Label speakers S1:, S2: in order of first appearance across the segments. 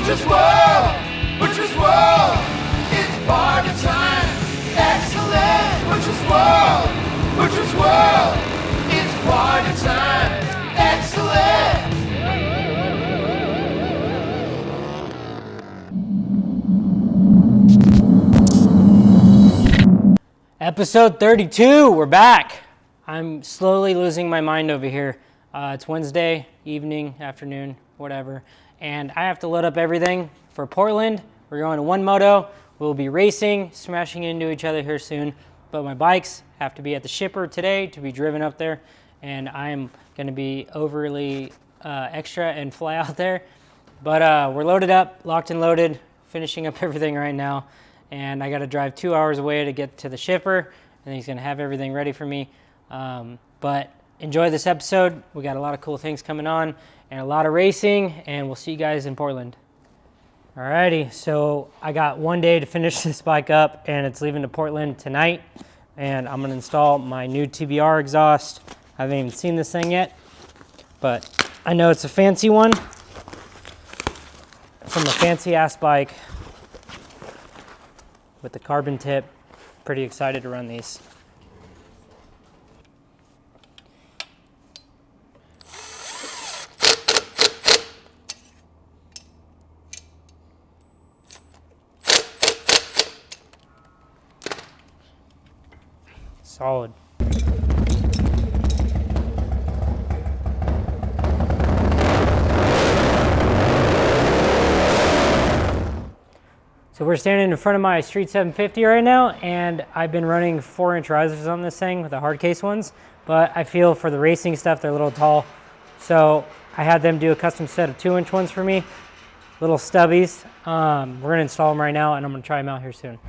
S1: Butcher's World, Butcher's World, it's party time. Excellent. Butcher's World, Butcher's World, it's party time. Excellent.
S2: Episode 32, we're back. I'm slowly losing my mind over here. It's Wednesday evening, afternoon, whatever, and I have to load up everything for Portland. We're going to One Moto. We'll be racing, smashing into each other here soon, but my bikes have to be at the shipper today to be driven up there, and I am going to be overly extra and fly out there. But we're loaded up, locked and loaded, finishing up everything right now, and I got to drive 2 hours away to get to the shipper, and he's going to have everything ready for me. But enjoy this episode. We got a lot of cool things coming on and a lot of racing, and we'll see you guys in Portland. Alrighty, so I got one day to finish this bike up, and it's leaving to Portland tonight, and I'm gonna install my new TBR exhaust. I haven't even seen this thing yet, but I know it's a fancy one from a fancy ass bike with the carbon tip. Pretty excited to run these. Solid. So we're standing in front of my Street 750 right now, and I've been running 4-inch risers on this thing with the hard case ones, but I feel for the racing stuff, they're a little tall. So I had them do a custom set of 2-inch ones for me, little stubbies. We're gonna install them right now, and I'm gonna try them out here soon.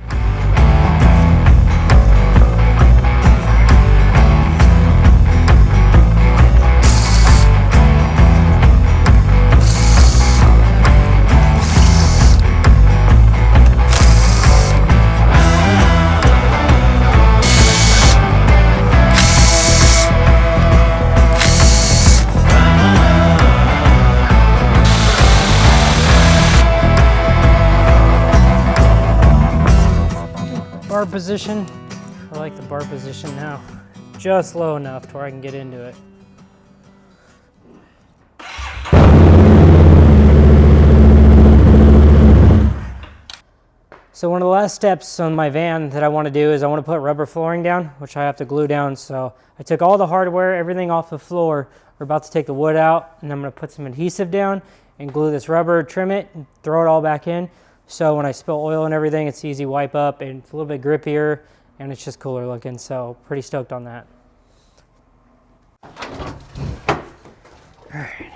S2: Bar position. I like the bar position now. Just low enough to where I can get into it. So one of the last steps on my van that I want to do is I want to put rubber flooring down, which I have to glue down. So I took all the hardware, everything off the floor. We're about to take the wood out, and I'm going to put some adhesive down and glue this rubber, trim it, and throw it all back in. So when I spill oil and everything, it's easy to wipe up, and it's a little bit grippier, and it's just cooler looking. So pretty stoked on that. All right.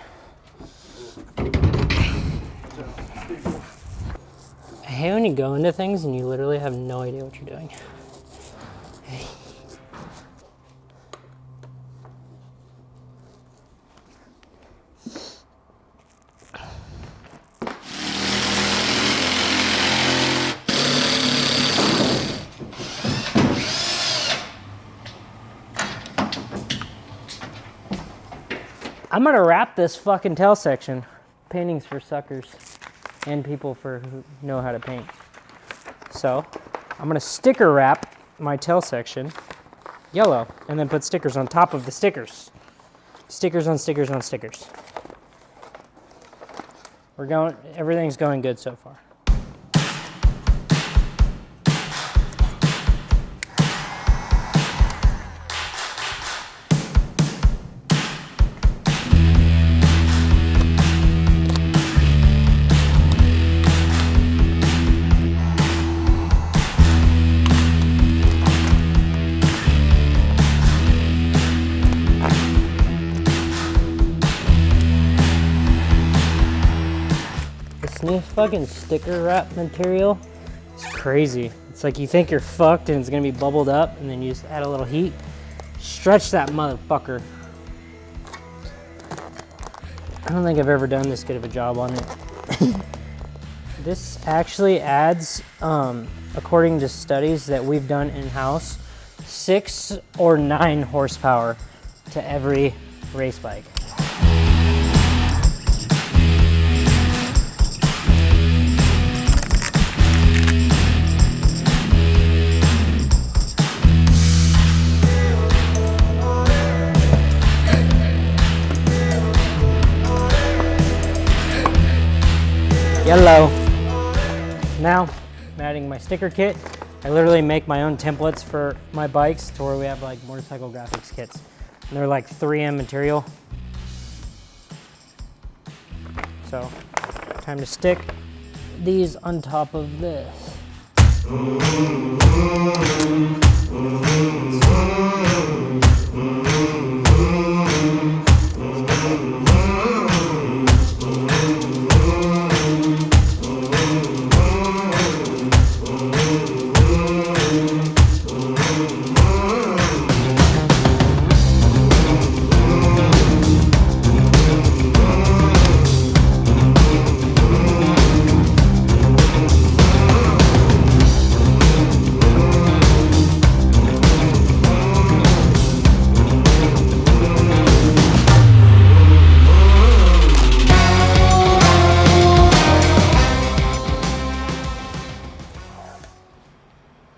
S2: I hate when you go into things and you literally have no idea what you're doing. I'm gonna wrap this fucking tail section. Painting's for suckers and people who know how to paint. So I'm gonna sticker wrap my tail section yellow and then put stickers on top of the stickers. Stickers on stickers on stickers. Everything's going good so far. This fucking sticker wrap material is crazy. It's like you think you're fucked and it's gonna be bubbled up, and then you just add a little heat. Stretch that motherfucker. I don't think I've ever done this good of a job on it. This actually adds, according to studies that we've done in-house, 6 or 9 horsepower to every race bike. Yellow. Now, I'm adding my sticker kit. I literally make my own templates for my bikes to where we have like motorcycle graphics kits. And they're like 3M material. So, time to stick these on top of this.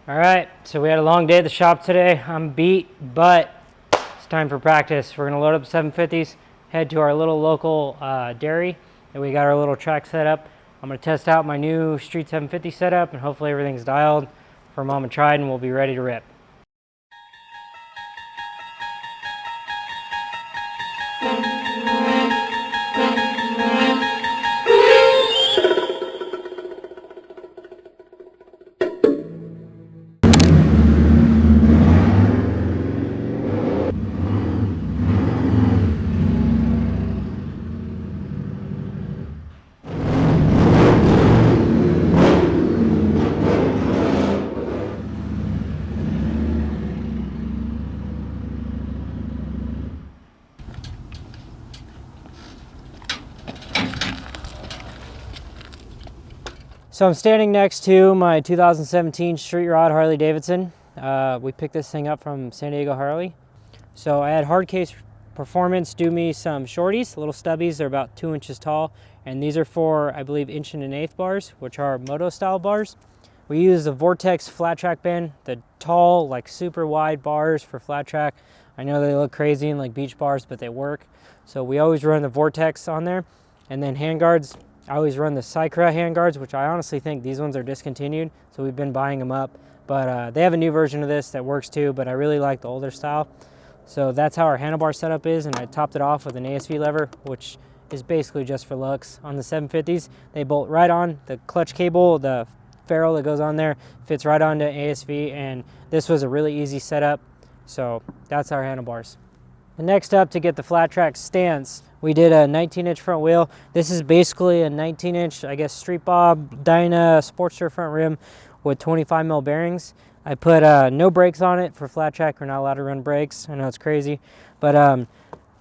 S2: All right, so we had a long day at the shop today. I'm beat, but it's time for practice. We're gonna load up 750s, head to our little local dairy, and we got our little track set up. I'm gonna test out my new Street 750 setup, and hopefully everything's dialed for Mama Tried, and we'll be ready to rip. So I'm standing next to my 2017 Street Rod Harley Davidson. We picked this thing up from San Diego Harley. So I had Hardcase Performance do me some shorties, little stubbies. They're about 2 inches tall. And these are for, I believe, 1 1/8 bars, which are moto style bars. We use the Vortex flat track bend, the tall, like super wide bars for flat track. I know they look crazy and like beach bars, but they work. So we always run the Vortex on there. And then handguards, I always run the Cycra handguards, which I honestly think these ones are discontinued, so we've been buying them up. But they have a new version of this that works too, but I really like the older style. So that's how our handlebar setup is, and I topped it off with an ASV lever, which is basically just for looks. On the 750s, they bolt right on. The clutch cable, the ferrule that goes on there, fits right onto ASV, and this was a really easy setup. So that's our handlebars. And next up, to get the flat track stance, we did a 19-inch front wheel. This is basically a 19-inch, I guess, Street Bob Dyna Sportster front rim with 25 mil bearings. I put no brakes on it for flat track. We're not allowed to run brakes. I know it's crazy, but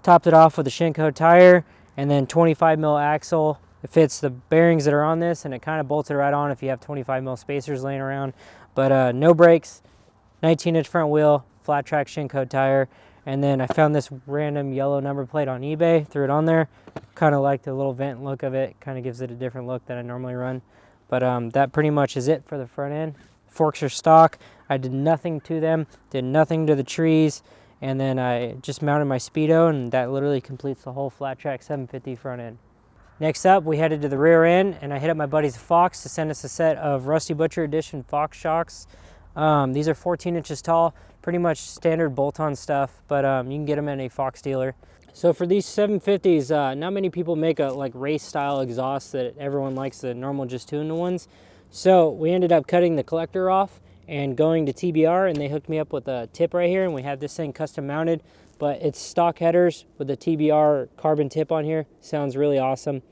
S2: topped it off with a Shinko tire and then 25 mil axle. It fits the bearings that are on this, and it kind of bolts it right on if you have 25 mil spacers laying around. But no brakes, 19-inch front wheel, flat track Shinko tire. And then I found this random yellow number plate on eBay, threw it on there. Kind of like the little vent look of it, kind of gives it a different look than I normally run. But that pretty much is it for the front end. Forks are stock. I did nothing to them, did nothing to the trees, and then I just mounted my Speedo, and that literally completes the whole flat track 750 front end. Next up, we headed to the rear end, and I hit up my buddies Fox to send us a set of Rusty Butcher Edition Fox shocks. These are 14 inches tall, pretty much standard bolt-on stuff, but you can get them at a Fox dealer. So for these 750s, not many people make a like race style exhaust that everyone likes, the normal just tuned ones. So we ended up cutting the collector off and going to TBR, and they hooked me up with a tip right here, and we have this thing custom mounted, but it's stock headers with the TBR carbon tip on here. Sounds really awesome.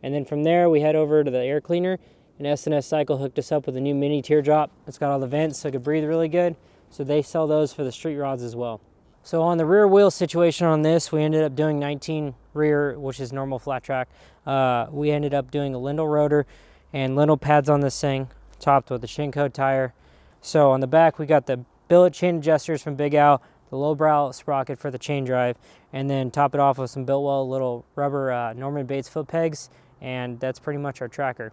S2: And then from there, we head over to the air cleaner, and S&S Cycle hooked us up with a new mini teardrop. It's got all the vents so it could breathe really good. So they sell those for the street rods as well. So on the rear wheel situation on this, we ended up doing 19 rear, which is normal flat track. We ended up doing a Lindell rotor and Lindell pads on this thing, topped with a Shinko tire. So on the back, we got the billet chain adjusters from Big Al, the lowbrow sprocket for the chain drive, and then top it off with some Biltwell little rubber Norman Bates foot pegs, and that's pretty much our tracker.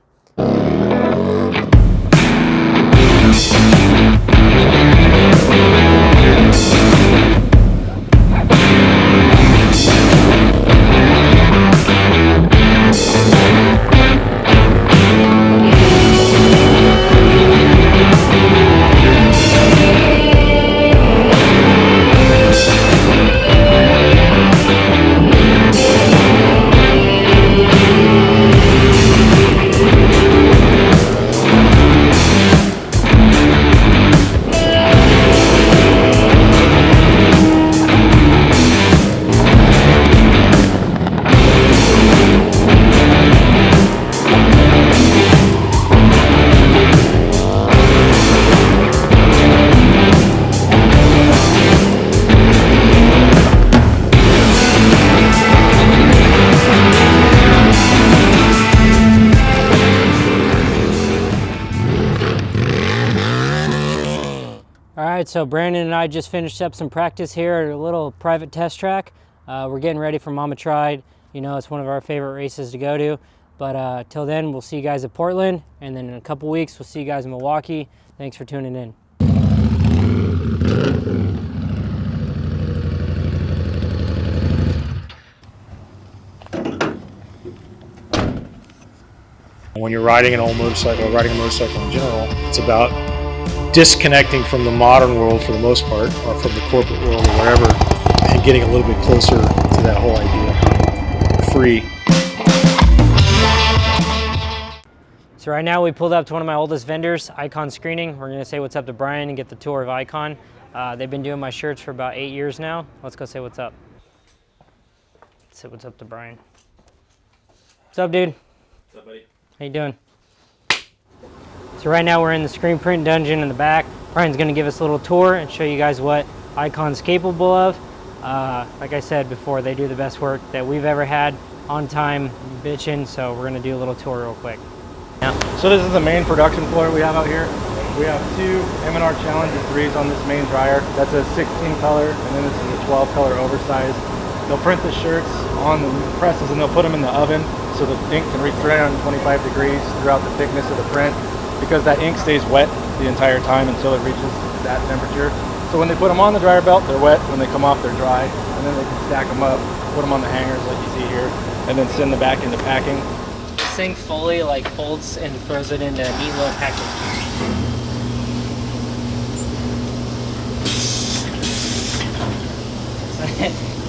S2: right, so Brandon and I just finished up some practice here at a little private test track. We're getting ready for Mama Tried. You know, it's one of our favorite races to go to. But till then, we'll see you guys at Portland, and then in a couple weeks, we'll see you guys in Milwaukee. Thanks for tuning in.
S3: When you're riding an old motorcycle or riding a motorcycle in general, it's about disconnecting from the modern world for the most part, or from the corporate world or wherever, and getting a little bit closer to that whole idea. Free.
S2: So right now we pulled up to one of my oldest vendors, Icon Screening. We're gonna say what's up to Brian and get the tour of Icon. They've been doing my shirts for about 8 years now. Let's go say what's up. Let's say what's up to Brian. What's up, dude?
S4: What's up, buddy?
S2: How you doing? So right now we're in the screen print dungeon in the back. Brian's gonna give us a little tour and show you guys what Icon's capable of. Like I said before, they do the best work that we've ever had, on time, bitchin', so we're gonna do a little tour real quick. Yeah.
S4: So this is the main production floor we have out here. We have 2 M&R Challenger 3s on this main dryer. That's a 16 color, and then this is a 12 color oversized. They'll print the shirts on the presses and they'll put them in the oven so the ink can reach 325 degrees throughout the thickness of the print, because that ink stays wet the entire time until it reaches that temperature. So when they put them on the dryer belt, they're wet. When they come off, they're dry, and then they can stack them up, put them on the hangers like you see here, and then send them back into packing.
S2: This thing fully like folds and throws it into a neat little package.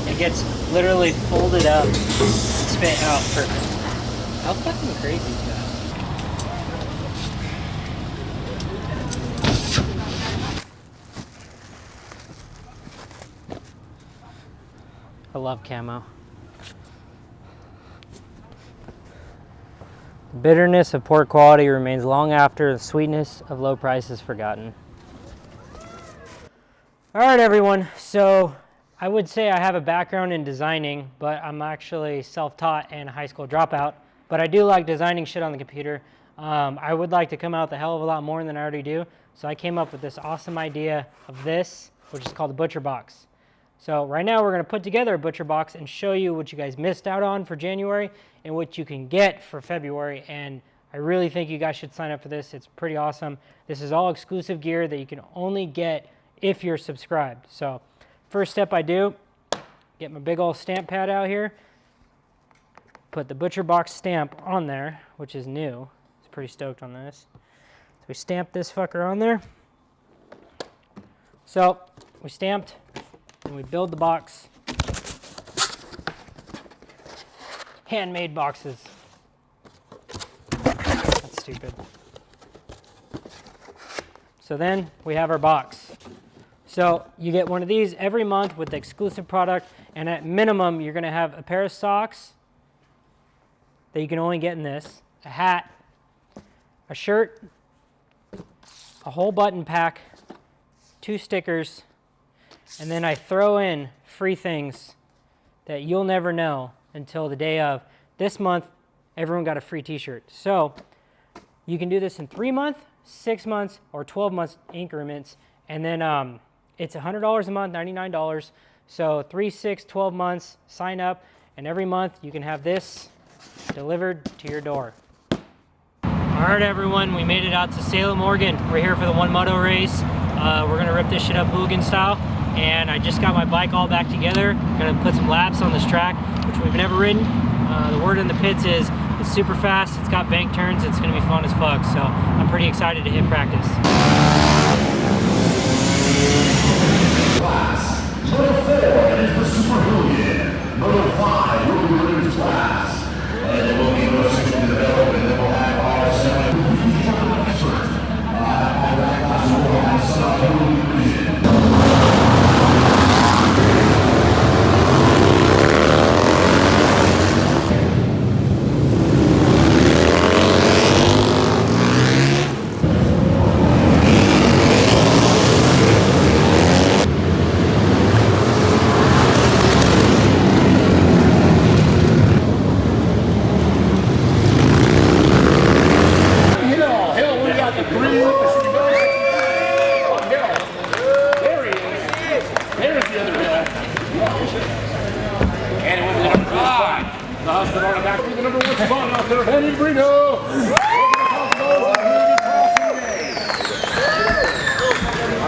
S2: It gets literally folded up and spit out perfect. How fucking crazy is that? I love camo. The bitterness of poor quality remains long after the sweetness of low price is forgotten. All right, everyone. So I would say I have a background in designing, but I'm actually self-taught and a high school dropout. But I do like designing shit on the computer. I would like to come out with a hell of a lot more than I already do. So I came up with this awesome idea of this, which is called the Butcher Box. So right now we're gonna put together a Butcher Box and show you what you guys missed out on for January and what you can get for February. And I really think you guys should sign up for this. It's pretty awesome. This is all exclusive gear that you can only get if you're subscribed. So first step I do, get my big old stamp pad out here, put the Butcher Box stamp on there, which is new. It's pretty stoked on this. So we stamp this fucker on there. So we stamped and we build the box. Handmade boxes. That's stupid. So then we have our box. So you get one of these every month with the exclusive product, and at minimum you're gonna have a pair of socks that you can only get in this, a hat, a shirt, a whole button pack, 2 stickers, and then I throw in free things that you'll never know until the day of. This month, everyone got a free t-shirt. So you can do this in 3 months, 6 months, or 12 months increments. And then it's $100 a month, $99. So 3, 6, 12 months, sign up, and every month you can have this delivered to your door. All right, everyone, we made it out to Salem, Oregon. We're here for the One Moto race. We're gonna rip this shit up hooligan style. And I just got my bike all back together. Gonna put some laps on this track, which we've never ridden. The word in the pits is it's super fast, it's got bank turns, it's gonna be fun as fuck. So I'm pretty excited to hit practice.
S5: Class. Moto 4 is the Super Hooligan. Moto 5 will be the Lose class. And there will be a Moto 6 in development that will have our 7 effort. All that class will have some Hooligan.
S6: Last but not back with the number 1 spot out there, Henry Brito. All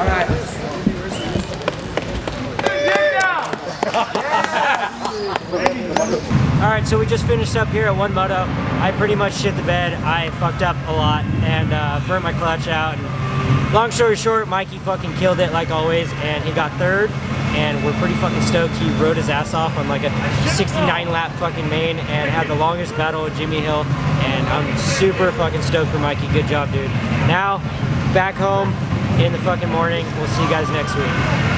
S6: right.
S2: All right, so we just finished up here at One Moto. I pretty much shit the bed. I fucked up a lot and burnt my clutch out. And long story short, Mikey fucking killed it like always, and he got third. And we're pretty fucking stoked. He rode his ass off on like a 69 lap fucking main and had the longest battle with Jimmy Hill. And I'm super fucking stoked for Mikey. Good job, dude. Now, back home in the fucking morning. We'll see you guys next week.